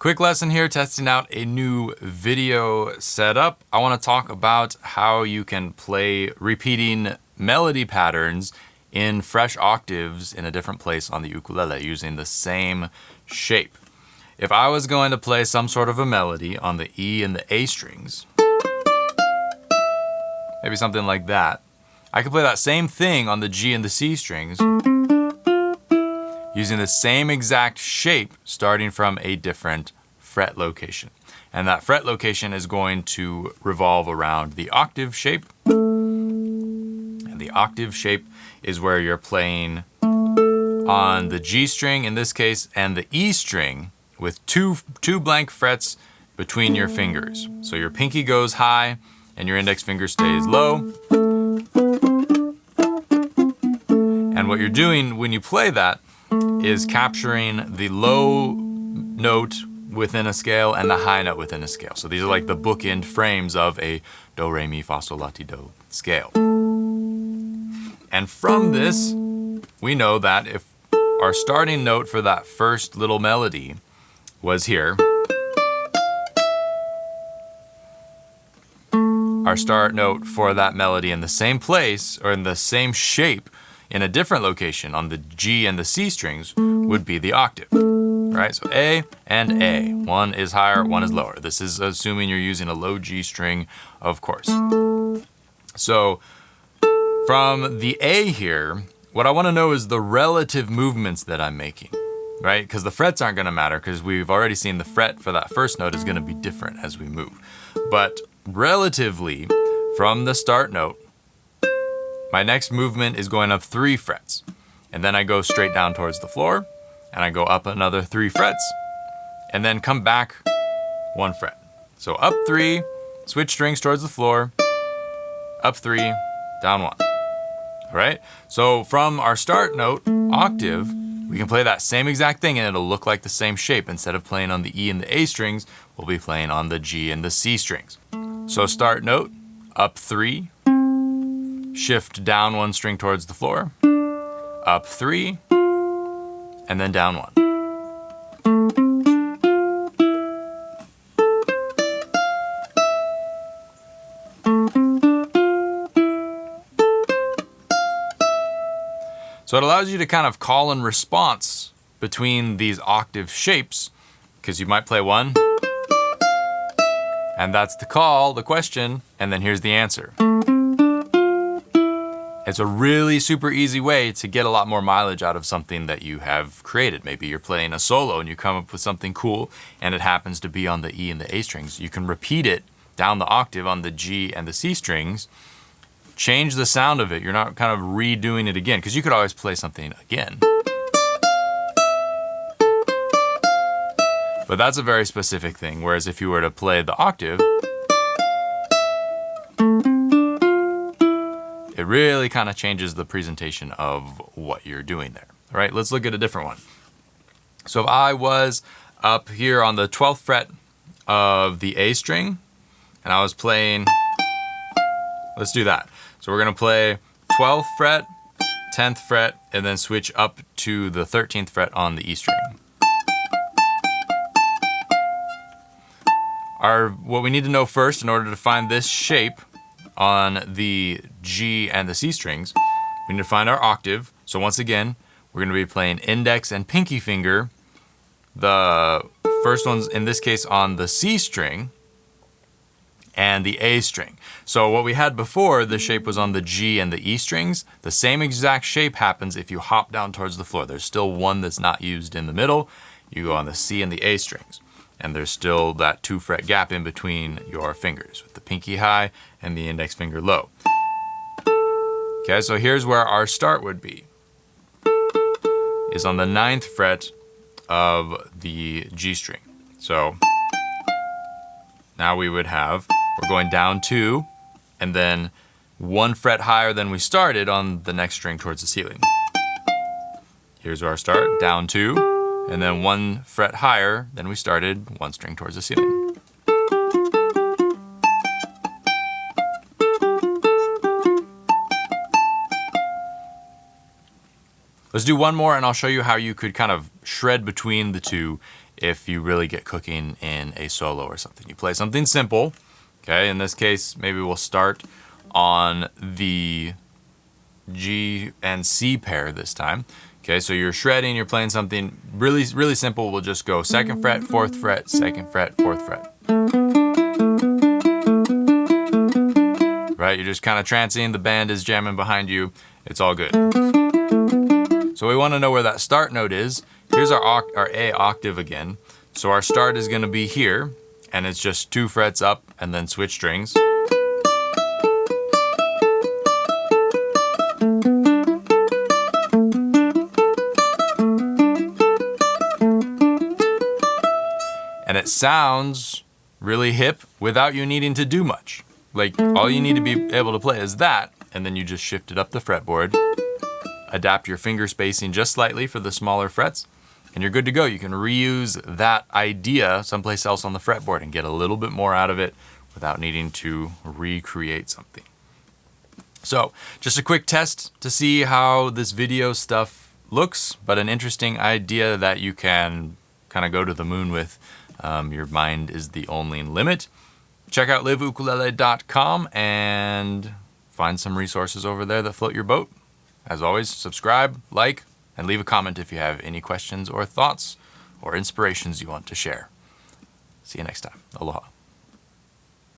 Quick lesson here, testing out a new video setup. I want to talk about how you can play repeating melody patterns in fresh octaves in a different place on the ukulele using the same shape. If I was going to play some sort of a melody on the E and the A strings, maybe something like that, I could play that same thing on the G and the C strings using the same exact shape starting from a different fret location. And that fret location is going to revolve around the octave shape. And the octave shape is where you're playing on the G string in this case and the E string with two blank frets between your fingers. So your pinky goes high and your index finger stays low. And what you're doing when you play that is capturing the low note within a scale and the high note within a scale. So these are like the bookend frames of a do, re, mi, fa, sol, la, ti, do scale. And from this, we know that if our starting note for that first little melody was here, our start note for that melody in the same place or in the same shape in a different location on the G and the C strings would be the octave, right? So A and A. One is higher, one is lower. This is assuming you're using a low G string, of course. So from the A here, what I want to know is the relative movements that I'm making, right? Because the frets aren't going to matter because we've already seen the fret for that first note is going to be different as we move. But relatively, from the start note, my next movement is going up 3 frets. And then I go straight down towards the floor, and I go up another 3 frets, and then come back 1 fret. So up 3, switch strings towards the floor, up 3, down 1. All right? So from our start note, octave, we can play that same exact thing and it'll look like the same shape. Instead of playing on the E and the A strings, we'll be playing on the G and the C strings. So start note, up 3, shift down 1 string towards the floor, up 3, and then down 1. So it allows you to kind of call and response between these octave shapes, because you might play one, and that's the call, the question, and then here's the answer. It's a really super easy way to get a lot more mileage out of something that you have created. Maybe you're playing a solo and you come up with something cool and it happens to be on the E and the A strings. You can repeat it down the octave on the G and the C strings, change the sound of it. You're not kind of redoing it again because you could always play something again. But that's a very specific thing. Whereas if you were to play the octave, it really kind of changes the presentation of what you're doing there. All right, let's look at a different one. So if I was up here on the 12th fret of the A string, and I was playing, let's do that. So we're gonna play 12th fret, 10th fret, and then switch up to the 13th fret on the E string. What we need to know first in order to find this shape on the G and the C strings, we need to find our octave. So once again, we're gonna be playing index and pinky finger. The first one's in this case on the C string and the A string. So what we had before, the shape was on the G and the E strings. The same exact shape happens if you hop down towards the floor. There's still one that's not used in the middle. You go on the C and the A strings. And there's still that 2 fret gap in between your fingers with the pinky high and the index finger low. Okay, so here's where our start would be. Is on the 9th fret of the G string. So now we would have, we're going down 2 and then 1 fret higher than we started on the next string towards the ceiling. Here's our start, down 2. And then 1 fret higher than we started, 1 string towards the ceiling. Let's do one more and I'll show you how you could kind of shred between the two if you really get cooking in a solo or something. You play something simple, okay? In this case, maybe we'll start on the G and C pair this time. Okay, so you're shredding, you're playing something really, really simple. We'll just go 2nd fret, 4th fret, 2nd fret, 4th fret. Right, you're just kind of trancing, the band is jamming behind you. It's all good. So we want to know where that start note is. Here's our A octave again. So our start is going to be here, and it's just 2 frets up and then switch strings. And it sounds really hip without you needing to do much. Like, all you need to be able to play is that, and then you just shift it up the fretboard, adapt your finger spacing just slightly for the smaller frets, and you're good to go. You can reuse that idea someplace else on the fretboard and get a little bit more out of it without needing to recreate something. So, just a quick test to see how this video stuff looks, but an interesting idea that you can kind of go to the moon with. Your mind is the only limit. Check out liveukulele.com and find some resources over there that float your boat. As always, subscribe, like, and leave a comment if you have any questions or thoughts or inspirations you want to share. See you next time. Aloha.